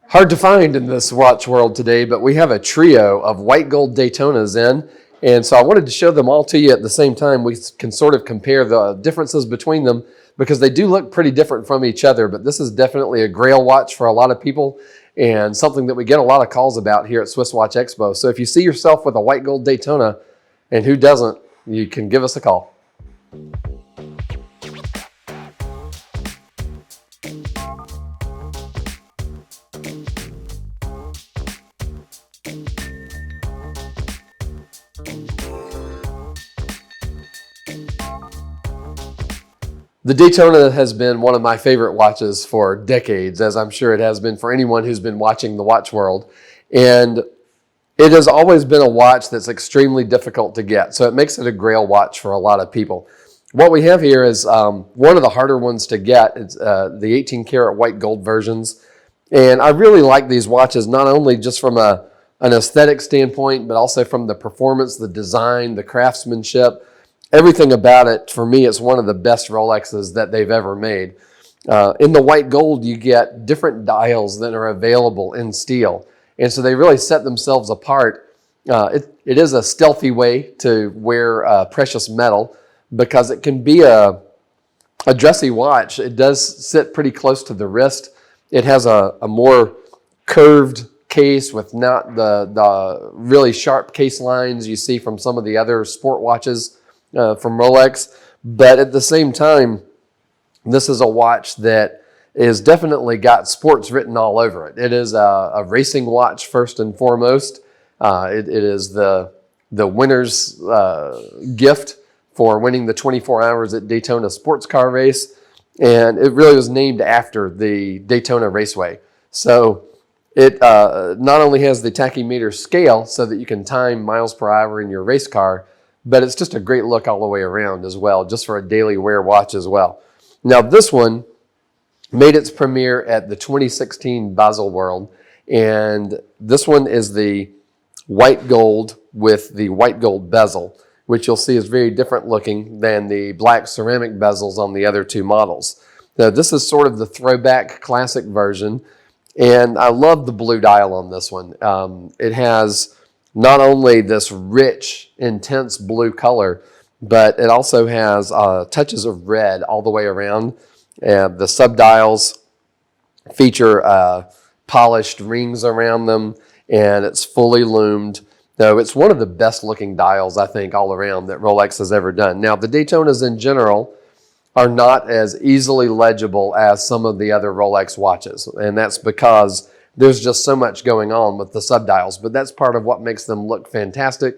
Hard to find in this watch world today, but we have a trio of white gold Daytonas in. And so I wanted to show them all to you at the same time. We can sort of compare the differences between them because they do look pretty different from each other. But this is definitely a grail watch for a lot of people and something that we get a lot of calls about here at SwissWatchExpo. So if you see yourself with a white gold Daytona, and who doesn't, you can give us a call. The Daytona has been one of my favorite watches for decades, as I'm sure it has been for anyone who's been watching the watch world. And it has always been a watch that's extremely difficult to get, so it makes it a grail watch for a lot of people. What we have here is one of the harder ones to get. It's the 18 karat white gold versions. And I really like these watches, not only just from an aesthetic standpoint, but also from the performance, the design, the craftsmanship. Everything about it, for me, is one of the best Rolexes that they've ever made. In the white gold, you get different dials that are available in steel. And so they really set themselves apart. It is a stealthy way to wear precious metal because it can be a dressy watch. It does sit pretty close to the wrist. It has a more curved case with not the really sharp case lines you see from some of the other sport watches from Rolex, but at the same time, this is a watch that is definitely got sports written all over it. It is a racing watch first and foremost. It is the winner's gift for winning the 24 Hours at Daytona sports car race, and it really was named after the Daytona Raceway. So it not only has the tachymeter scale so that you can time miles per hour in your race car, but it's just a great look all the way around as well, just for a daily wear watch as well. Now this one made its premiere at the 2016 Basel World, and this one is the white gold with the white gold bezel, which you'll see is very different looking than the black ceramic bezels on the other two models. Now this is sort of the throwback classic version, and I love the blue dial on this one. It has not only this rich, intense blue color, but it also has touches of red all the way around. And the subdials feature polished rings around them, and it's fully loomed. So it's one of the best looking dials, I think, all around that Rolex has ever done. Now, the Daytonas in general are not as easily legible as some of the other Rolex watches, and that's because there's just so much going on with the subdials, but that's part of what makes them look fantastic,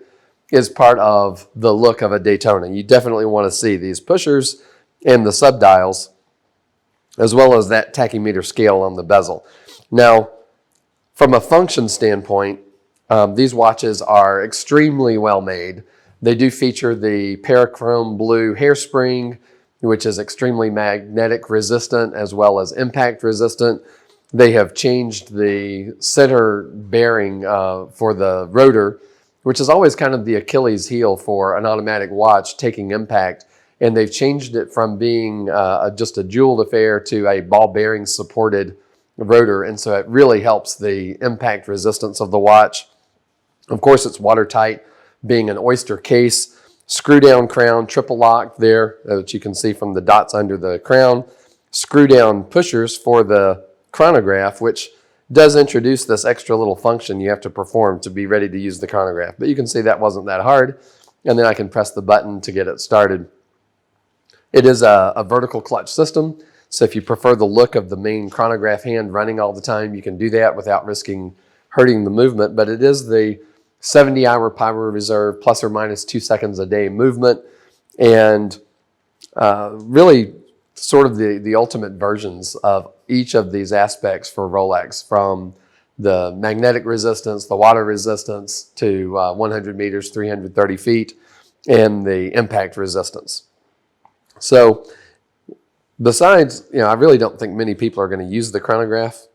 is part of the look of a Daytona. You definitely want to see these pushers and the subdials, as well as that tachymeter scale on the bezel. Now, from a function standpoint, these watches are extremely well made. They do feature the parachrome blue hairspring, which is extremely magnetic resistant as well as impact resistant. They have changed the center bearing for the rotor, which is always kind of the Achilles heel for an automatic watch taking impact. And they've changed it from being just a jeweled affair to a ball bearing supported rotor. And so it really helps the impact resistance of the watch. Of course, it's watertight, being an oyster case, screw down crown, triple lock there, that you can see from the dots under the crown, screw down pushers for the chronograph, which does introduce this extra little function you have to perform to be ready to use the chronograph. But you can see that wasn't that hard. And then I can press the button to get it started. It is a vertical clutch system. So if you prefer the look of the main chronograph hand running all the time, you can do that without risking hurting the movement. But it is the 70-hour power reserve plus or minus 2 seconds a day movement. And really sort of the ultimate versions of each of these aspects for Rolex, from the magnetic resistance, the water resistance to 100 meters, 330 feet, and the impact resistance. So besides, I really don't think many people are going to use the chronograph.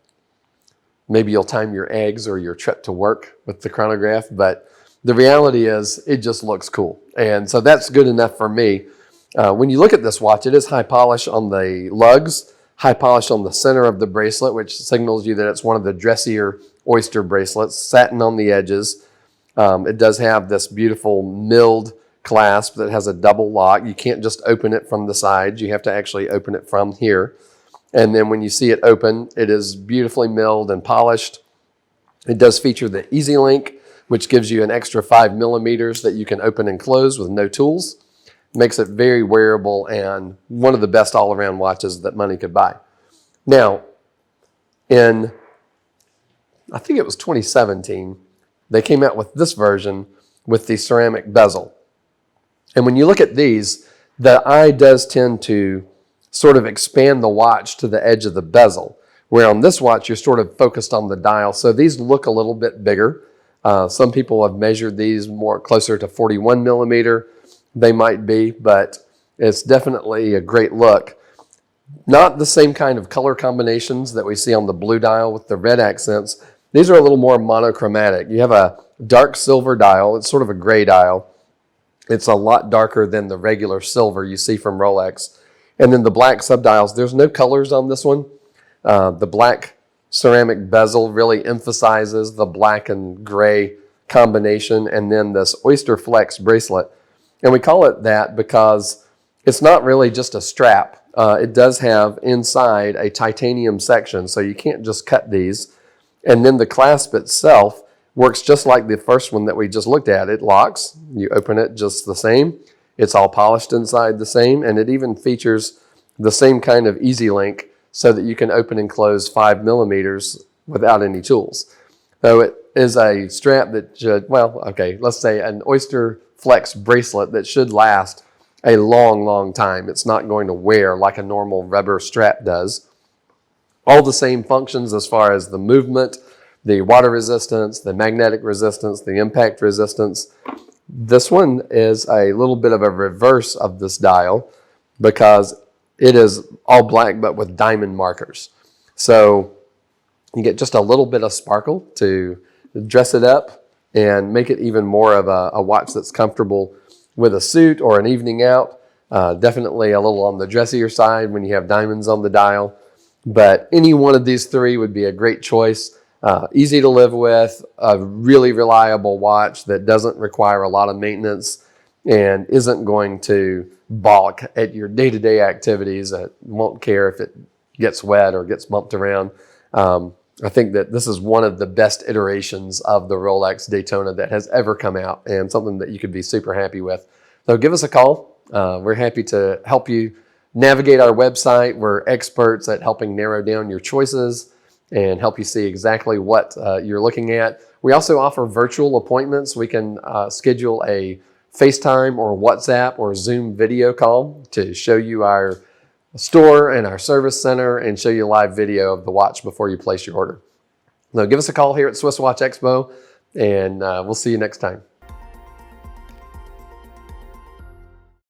Maybe you'll time your eggs or your trip to work with the chronograph, but the reality is it just looks cool. And so that's good enough for me. When you look at this watch, it is high polish on the lugs, high polish on the center of the bracelet, which signals you that it's one of the dressier oyster bracelets, satin on the edges. It does have this beautiful milled clasp that has a double lock. You can't just open it from the sides. You have to actually open it from here. And then when you see it open, it is beautifully milled and polished. It does feature the Easy Link, which gives you an extra 5 millimeters that you can open and close with no tools. Makes it very wearable and one of the best all-around watches that money could buy. Now, in, I think it was 2017, they came out with this version with the ceramic bezel. And when you look at these, the eye does tend to sort of expand the watch to the edge of the bezel, where on this watch you're sort of focused on the dial. So these look a little bit bigger. Some people have measured these more closer to 41 millimeter. They might be, but it's definitely a great look. Not the same kind of color combinations that we see on the blue dial with the red accents. These are a little more monochromatic. You have a dark silver dial. It's sort of a gray dial. It's a lot darker than the regular silver you see from Rolex. And then the black subdials, there's no colors on this one. The black ceramic bezel really emphasizes the black and gray combination. And then this Oysterflex bracelet. And we call it that because it's not really just a strap. It does have inside a titanium section, so you can't just cut these. And then the clasp itself works just like the first one that we just looked at. It locks. You open it just the same. It's all polished inside the same, and it even features the same kind of Easy Link so that you can open and close 5 millimeters without any tools. So it is a strap that should, well, okay, let's say an Oysterflex bracelet that should last a long, long time. It's not going to wear like a normal rubber strap does. All the same functions as far as the movement, the water resistance, the magnetic resistance, the impact resistance. This one is a little bit of a reverse of this dial because it is all black but with diamond markers. So you get just a little bit of sparkle to dress it up and make it even more of a watch that's comfortable with a suit or an evening out. Definitely a little on the dressier side when you have diamonds on the dial. But any one of these three would be a great choice. Easy to live with, a really reliable watch that doesn't require a lot of maintenance and isn't going to balk at your day-to-day activities. It won't care if it gets wet or gets bumped around. I think that this is one of the best iterations of the Rolex Daytona that has ever come out and something that you could be super happy with. So give us a call. We're happy to help you navigate our website. We're experts at helping narrow down your choices and help you see exactly what you're looking at. We also offer virtual appointments. We can schedule a FaceTime or WhatsApp or Zoom video call to show you our store and our service center and show you a live video of the watch before you place your order. So give us a call here at SwissWatchExpo, and we'll see you next time.